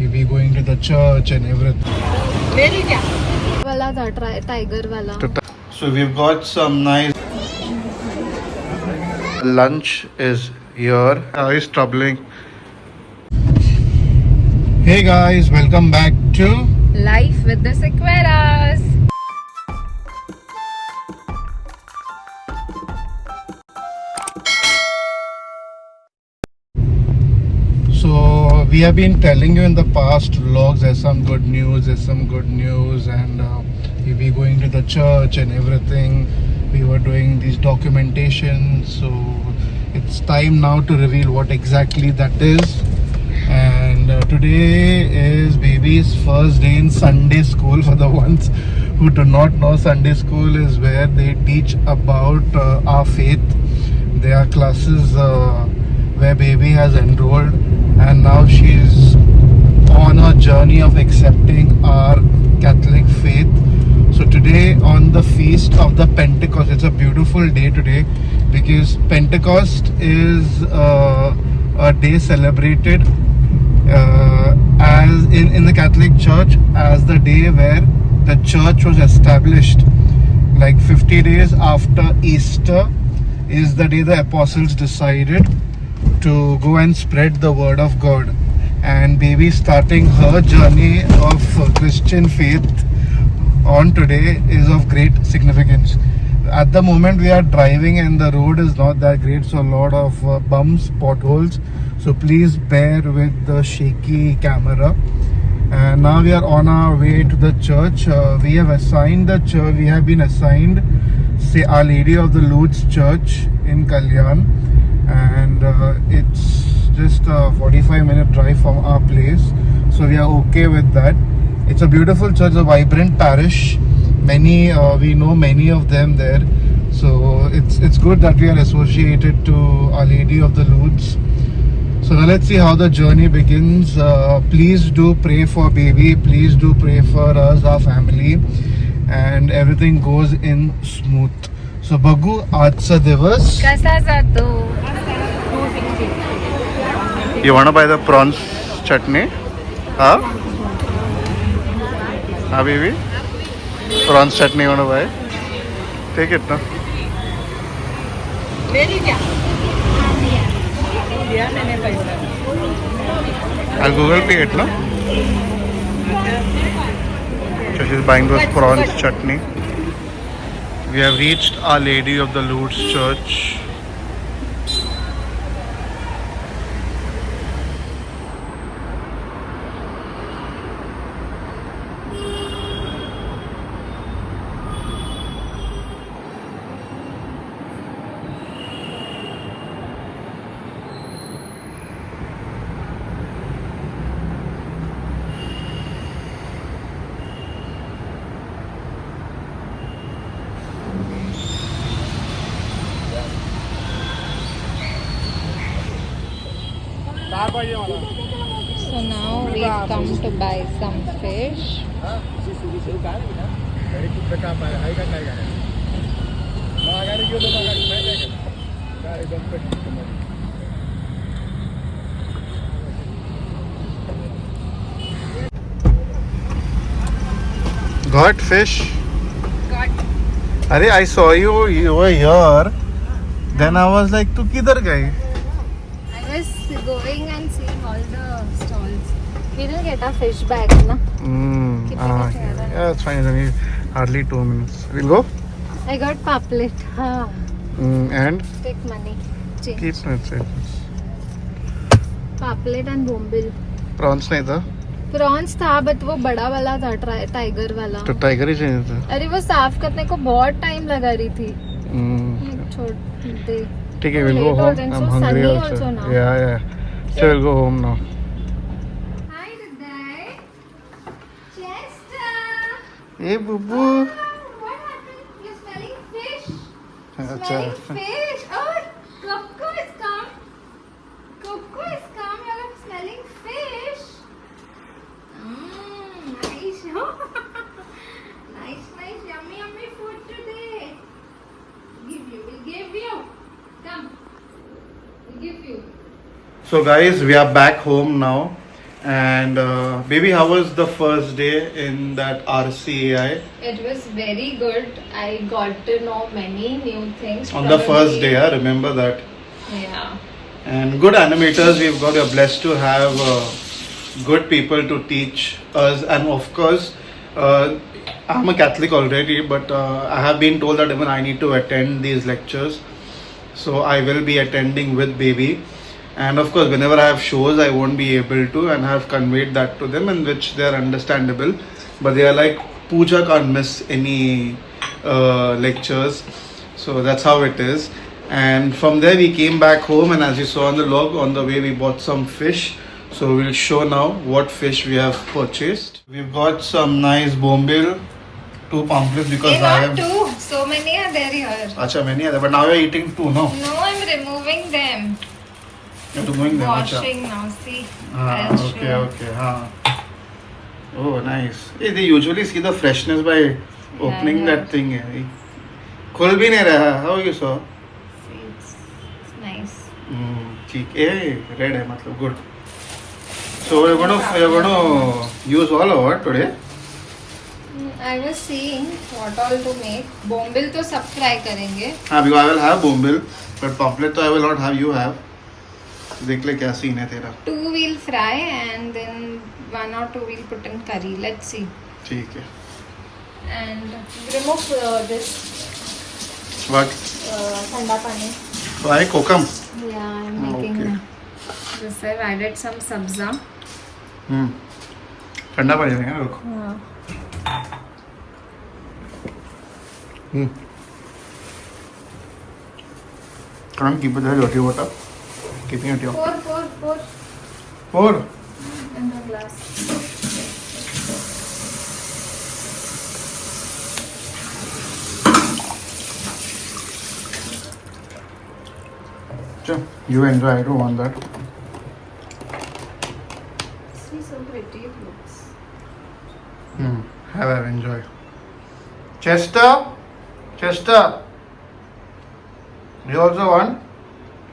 we'll be going to the church and everything. वाला था tiger वाला. So we've got some nice lunch is here. Is troubling. Hey guys, welcome back to Life with the Sequeras. So we have been telling you in the past vlogs there's some good news, and we'll be going to the church and everything. We were doing these documentations, so it's time now to reveal what exactly that is. And today is baby's first day in Sunday school. For the ones who do not know, Sunday school is where they teach about our faith. There are classes where baby has enrolled, and now she's on a journey of accepting our Catholic faith. So today, on the feast of the Pentecost, it's a beautiful day today because Pentecost is a day celebrated as in the Catholic Church as the day where the church was established. Like 50 days after Easter is the day the apostles decided to go and spread the word of God, and baby starting her journey of Christian faith on today is of great significance. At the moment we are driving and the road is not that great, so a lot of bumps, potholes, so please bear with the shaky camera. And now we are on our way to the church. We have been assigned say Our Lady of the Lourdes Church in Kalyan, and it's just a 45-minute drive from our place, so we are okay with that. It's a beautiful church, a vibrant parish. We know many of them there, so it's good that we are associated to Our Lady of the Lourdes. So now let's see how the journey begins. Please do pray for baby, please do pray for us, our family, and everything goes in smooth. So Bagu, आजचा दिवस कसा जातो? You wanna buy the prawns chutney? Huh? Huh, baby? Prawns chutney you wanna buy? Take it now. I'll Google Pay it, no? So she's buying those prawns chutney. We have reached Our Lady of the Lourdes Church. So now we've come to buy some fish. Got fish? Got. Arey, I saw you were here. Then I was like, "Tu kidhar gayi?" I was going and seeing all the stalls. We will get our fish back, na? Yeah, it's fine. It's only hardly 2 minutes. We'll go. I got paplet. हाँ. And Take money. Change. keep it. Paplet and bombil. Prawns नहीं था. Prawns था but वो बड़ा वाला था tiger वाला. तो टाइगर ही चाहिए था. अरे वो साफ करने को बहुत टाइम लगा रही थी. छोड़ दे. ठीक है, we'll go home. I'm hungry also. Yeah. So we'll go home now. Hi, Dad. Chester. Hey, Bubu. What happened? You're smelling fish. Smelling fish. Oh, Coco has come. Coco has come. You're smelling fish. Nice. Nice. Yummy food today. We'll give you. Come. We'll give you. So guys, we are back home now, And baby, how was the first day in that RCAI? It was very good. I got to know many new things. On the first day, I remember that. Yeah. And good animators, we are blessed to have good people to teach us. And of course, I'm a Catholic already, but I have been told that even I need to attend these lectures. So I will be attending with baby. And of course, whenever I have shows, I won't be able to, and I have conveyed that to them, in which they are understandable. But they are like, Pooja can't miss any lectures. So that's how it is. And from there, we came back home, and as you saw on the log, on the way, we bought some fish. So we'll show now what fish we have purchased. We've got some nice bombil, 2 pamphlets because Hey, I not am. two. So many are there here. Acha, many are there, but now you're eating 2, no? No, I'm removing them. You're doing them. Acha. Washing now. See. Ah, I'll okay, show. okay. Oh, nice. Hey, they usually see the freshness by opening yeah. that thing. Yeah. खुल भी नहीं रहा. How you saw? See, it's nice. ठीक. Hey, red है मतलब good. So you're gonna use all of it today? I was seeing what all to make. Bombil तो सब try करेंगे. हाँ, because I will have bombil, but pamphlet तो I will not have. You have. देख ले क्या scene है तेरा. 2 we'll fry and then 1 or 2 we'll put in curry. Let's see. ठीक है. And remove this What? ठंडा पानी. Why kokum? Yeah, I'm making Okay. this. I've added some sabza. ठंडा पानी देंगे ना रुको. Can't keep it there, dirty water. Keeping it here. Pour Pour. in the glass. Sure. You enjoy. I don't want that. See, so pretty it looks. Have enjoy. Chester. Chester. You also want?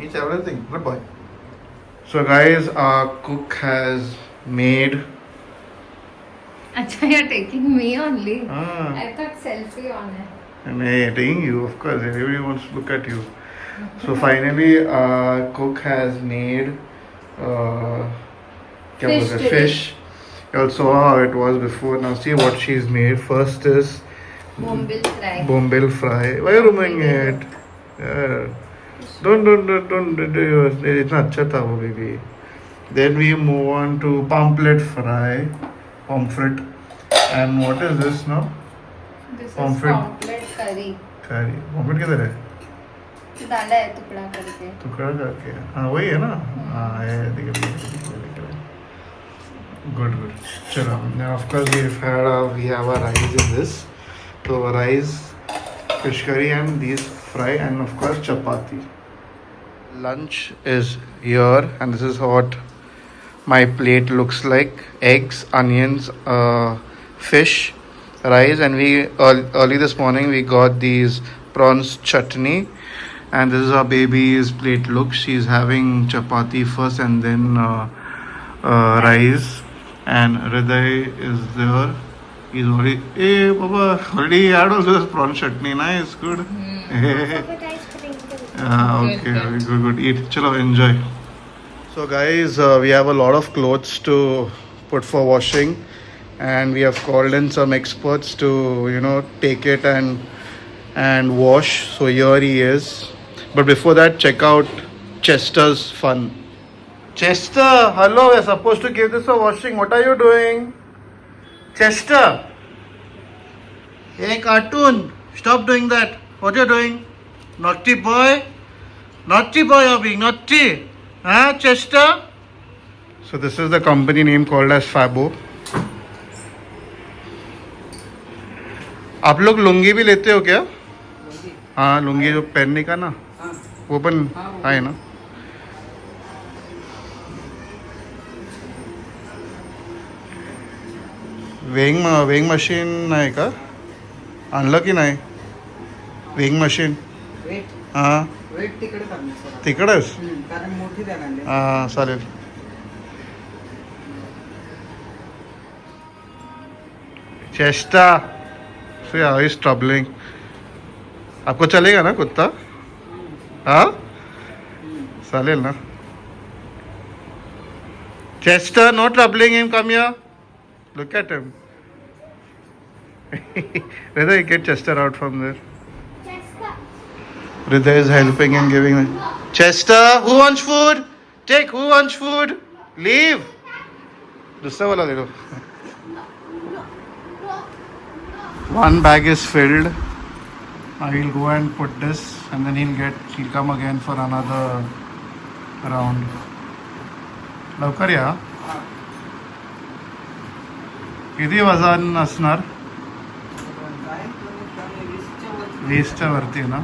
Eats everything. Good boy. So guys, our cook has made. Acha, you're taking me only. Ah, I thought selfie on it. and taking you, of course. Everybody wants to look at you. So finally, our cook has made. क्या Fish बोलते हैं? today. Fish. You all saw how it was before. Now see what she's made. First is Bombil fry. bombil fry. Why are you removing it? Yeah. Don't. इतना अच्छा था वो baby. Then we move on to pamphlet fry. Pomfret. And what is this now? This is Pomfret. pomfret curry. Curry. Pomfret किधर है? डाला है टुकड़ा करके. टुकड़ा करके. हाँ वही है ना? हाँ ये देखिए. Good. चलो. Now of course we have our rice in this. So rice, fish curry and these fry and of course chapati. Lunch is here and this is what my plate looks like. Eggs, onions, fish, rice, and we early this morning we got these prawns chutney. And this is how baby's plate looks. She's having chapati first and then rice. And Hriday is there. He's already. Hey, Baba, already had also this prawn chutney. Nice, good. Okay, good. Eat. Chalo, enjoy. So, guys, we have a lot of clothes to put for washing, and we have called in some experts to, take it and wash. So here he is. But before that, check out Chester's fun. Chester, hello, we're supposed to give this a washing. What are you doing? Chester. Hey, cartoon, stop doing that. What are you doing? Naughty boy. Naughty boy, you're being naughty. Huh, Chester? So this is the company name called as Fabo. आप लोग लुंगी भी लेते हो क्या? हाँ, लुंगी जो पहनने का ना, वो पण आहे ना. वेइंग मशीन आहे का? आणलं की नाही वेइंग मशीन? हां वेट तिकडे करणार तिकडंच. कारण मोठी द्या हां चालेल. चेस्टा, see how he's troubling. आपको चलेगा ना कुत्ता? हाँ? चालेल ना? Chester, no troubling him. Come here. Look at him. Whether you get Chester out from there. Chester. Hriday is helping and giving him. Chester, who wants food? Take, who wants food? Leave. दूसरा वाला ले लो. One bag is filled. I will go and put this, and then he'll come again for another round. लवकर या. किती वजन असणार? 20च्या वरती ना.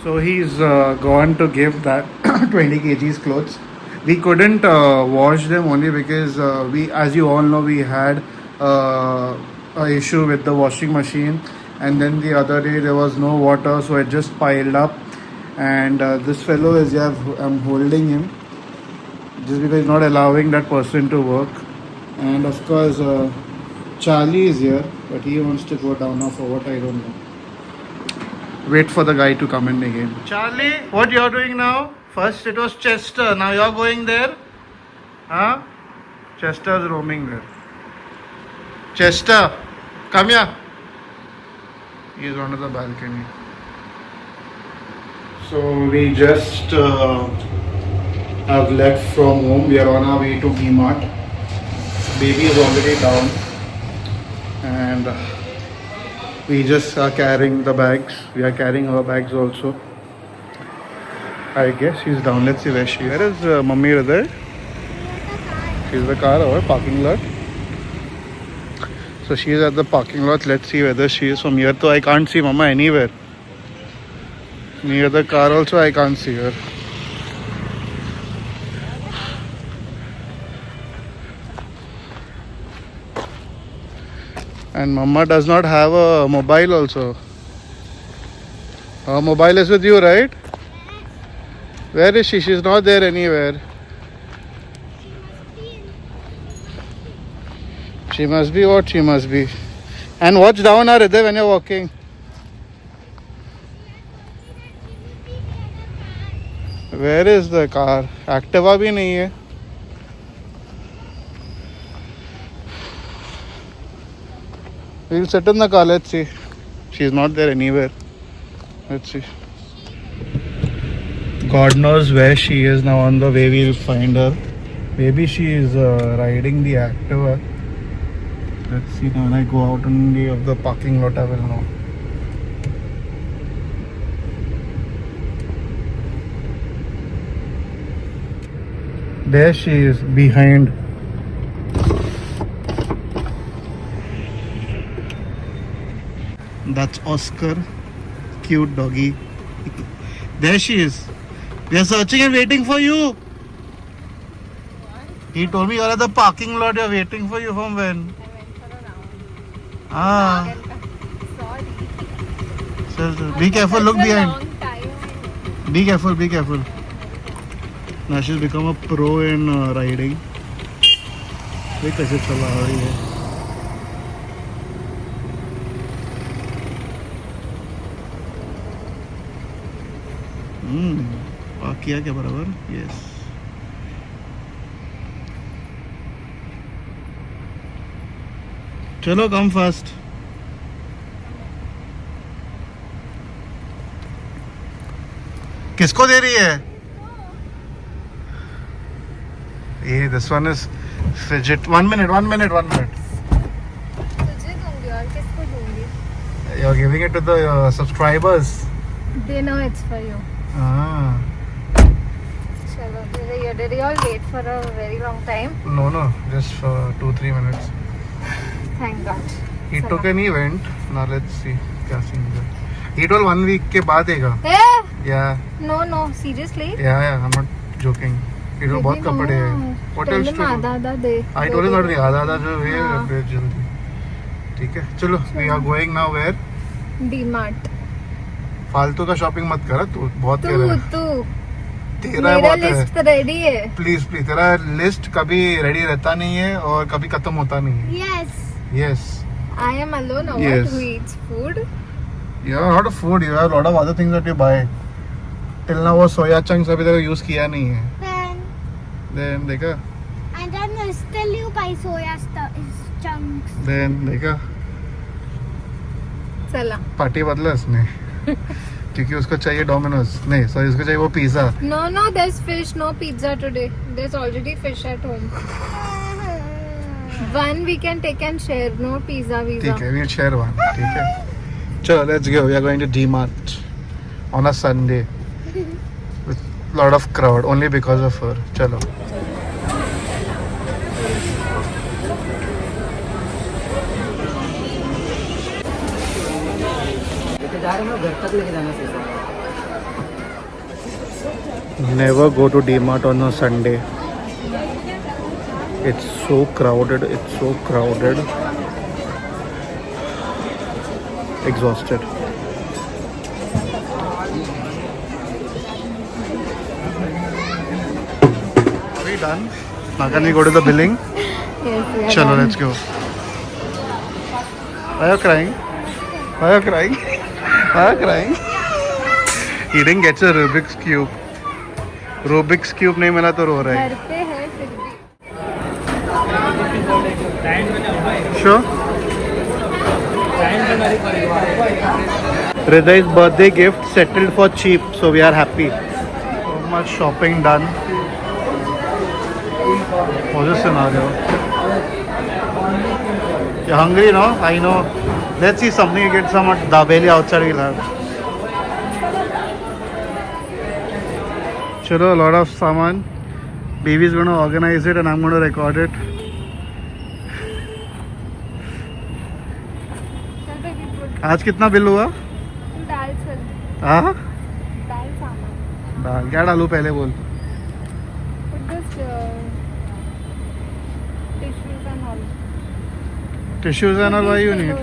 So he's gone to give that 20 kgs clothes. We couldn't wash them only because we, as you all know, we had a issue with the washing machine, and then the other day there was no water, so it just piled up. And this fellow is, yeah, I'm holding him just because he's not allowing that person to work. And of course, Charlie is here, but he wants to go down now for what I don't know. Wait for the guy to come in again. Charlie, what you're doing now? First it was Chester, now you're going there? Huh? Chester's roaming there. Chester, come here. He's on the balcony. So we just have left from home. We are on our way to DMart. Baby is already down. And we just are carrying the bags. We are carrying our bags also. I guess she's down. Let's see where she is. Where is Mummy Hriday? She's in the car or parking lot. So she is at the parking lot. Let's see whether she is from here. So I can't see Mama anywhere. Near the car also I can't see her. And Mama does not have a mobile also. Her mobile is with you, right? Where is she? She's not there anywhere. She must be what she must be. And watch down, Hriday, when you're walking. Where is the car? Activa bhi nahi hai. We'll sit in the car, let's see. She's not there anywhere. Let's see. God knows where she is now. On the way we'll find her. Maybe she is riding the Activa. Let's see now. When I go out in the parking lot, I will know. There she is, behind. That's Oscar. Cute doggy. There she is. We are searching and waiting for you. What? He told me you're at the parking lot. You're waiting for you from when? I went for a round. Ah. Sorry. So, be careful. Look Such a behind. long time. Be careful. Be careful. Now she's become a pro in riding. देख कैसे चला रही है. Park किया क्या बराबर? Yes. चलो come fast. किसको दे रही है ये? This one is fidget. 1 minute. तुझे दूंगी और किसको दूंगी? You're giving it to the subscribers. They know it's for you. Ah. चलो, did you all wait for a very long time? No, just for 2-3 minutes. Thank God. He took an event. Now let's see क्या scene है. He told 1 week के बाद देगा. Hey! Yeah, No, seriously? yeah, I'm not joking. He told बहुत कपड़े हैं. What else to do? आधा दे. I told him not आधा जो है हाँ. कपड़े जल्दी. ठीक है चलो. We are going now where? DMart. फालतू का शॉपिंग मत कर. तू बहुत कह रहा है. तू तेरा मेरा बहुत है. लिस्ट रेडी है. प्लीज तेरा लिस्ट कभी रेडी रहता नहीं है और कभी खत्म होता नहीं है. Yes. Yes. I am alone or Yes. what? Who eats food? You have a lot of food. You have a lot of other things that you buy. Till now वो soya chunks अभी तक use किया नहीं है. Then देखा. And then still you buy soya chunks. Then देखा. चला. Party बदला इसने. क्योंकि उसको चाहिए डोमिनोज नहीं सॉरी उसको चाहिए वो pizza. No, there's fish, no pizza today. There's already fish at home. One we can take and share, no pizza visa. ठीक है we'll share one. ठीक है. चलो let's go. We are going to D-Mart on a Sunday with lot of crowd only because of her. चलो. Never go to D-Mart on a Sunday. It's so crowded. It's so crowded. Exhausted. Are we done? Now can we go to the billing? Yes, we are Chalo, done. let's go. Why are you crying? Why are you crying? Why are you crying? He didn't get a Rubik's Cube. Rubik's Cube नहीं मिला तो रो रहा है. घर पे है फिर भी. Sure. Hriday's birthday gift settled for cheap, so we are happy. So much shopping done. What's the scenario? You're hungry, no? I know. Let's see something. You get some at Dabeli outside. We'll have. Chalo, a lot of saman. Baby's going to organize it and I'm going to record it. चल baby, put आज कितना bill हुआ? दाल चल. हाँ? दाल सामान. दाल क्या डालूं पहले बोल. Put this tissues and all. Tissues and all why you need?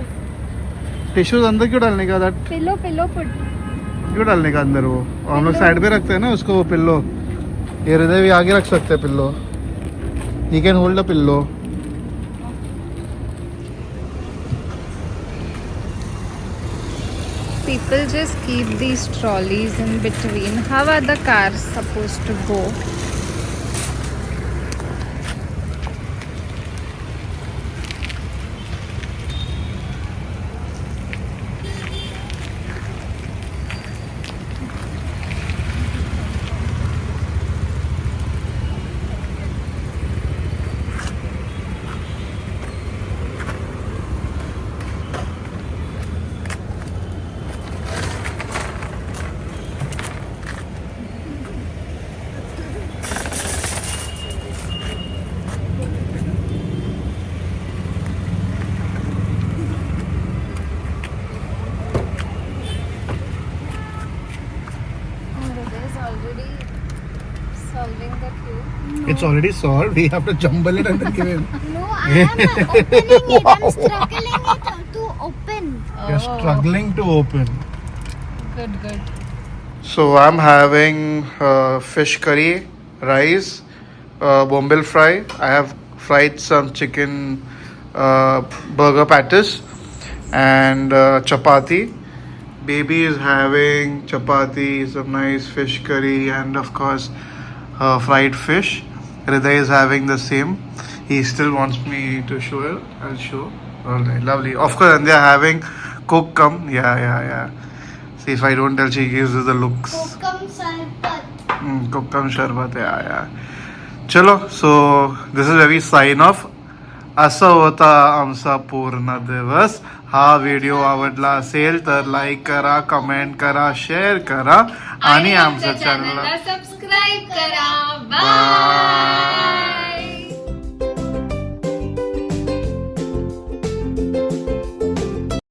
Tissues अंदर क्यों डालने का? That Pillow put. क्यों डालने का अंदर वो? और हम लोग साइड पे रखते हैं ना उसको वो पिल्लो. ये हृदय भी आगे रख सकते हैं pillow. You can hold a pillow. People just keep these trolleys in between. How are the cars supposed to go? Already solving the queue. It's already solved. We have to jumble it and then give it. No, I am opening it. I'm struggling it to open. You're struggling to open. Good. So I'm having fish curry, rice, bombil fry. I have fried some chicken burger patties and chapati. Baby is having chapati, some nice fish curry, and of course fried fish. Hriday is having the same. He still wants me to show it. I'll show. Alright, lovely. Of course, and they are having cook come. Yeah. See, if I don't tell, she gives us the looks. Kokam sarpat. Kokam Sharbat, yeah. Chalo, so this is where we sign off. असा होता आमचा पूर्ण दिवस. हा video आवडला असेल तर like करा, कमेंट करा, शेअर करा आणि आमच्या चॅनलला सबस्क्राईब करा. बाय.